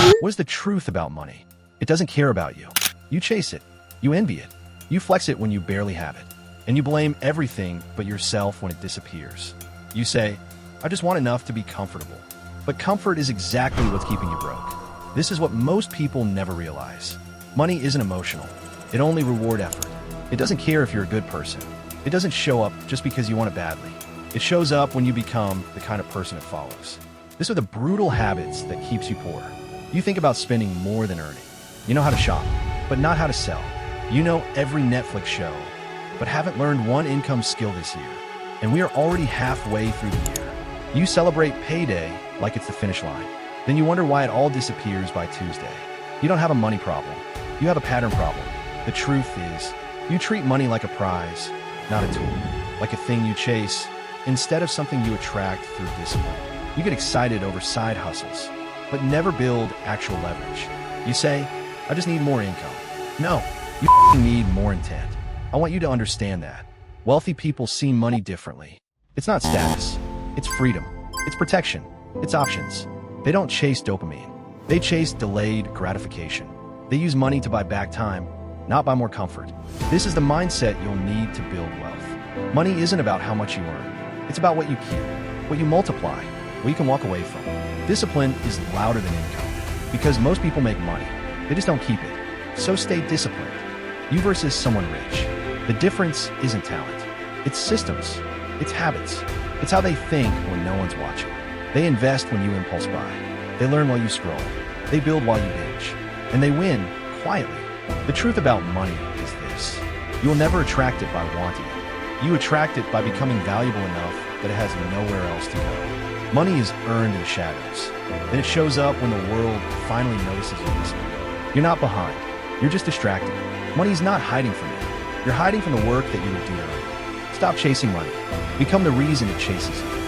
What is the truth about money? It doesn't care about you. You chase it. You envy it. You flex it when you barely have it. And you blame everything but yourself when it disappears. You say, I just want enough to be comfortable. But comfort is exactly what's keeping you broke. This is what most people never realize. Money isn't emotional. It only rewards effort. It doesn't care if you're a good person. It doesn't show up just because you want it badly. It shows up when you become the kind of person it follows. These are the brutal habits that keeps you poor. You think about spending more than earning. You know how to shop, but not how to sell. You know every Netflix show, but haven't learned one income skill this year. And we are already halfway through the year. You celebrate payday like it's the finish line. Then you wonder why it all disappears by Tuesday. You don't have a money problem. You have a pattern problem. The truth is, you treat money like a prize, not a tool, like a thing you chase, instead of something you attract through discipline. You get excited over side hustles, but never build actual leverage. You say, I just need more income. No, you need more intent. I want you to understand that. Wealthy people see money differently. It's not status. It's freedom. It's protection. It's options. They don't chase dopamine. They chase delayed gratification. They use money to buy back time, not buy more comfort. This is the mindset you'll need to build wealth. Money isn't about how much you earn. It's about what you keep, what you multiply, what you can walk away from. Discipline is louder than income because most people make money. They just don't keep it. So stay disciplined. You versus someone rich. The difference isn't talent. It's systems. It's habits. It's how they think when no one's watching. They invest when you impulse buy. They learn while you scroll. They build while you binge. And they win quietly. The truth about money is this. You will never attract it by wanting it. You attract it by becoming valuable enough that it has nowhere else to go. Money is earned in shadows. Then it shows up when the world finally notices you disappear. You're not behind. You're just distracted. Money's not hiding from you. You're hiding from the work that you would do to earn it. Stop chasing money. Become the reason it chases you.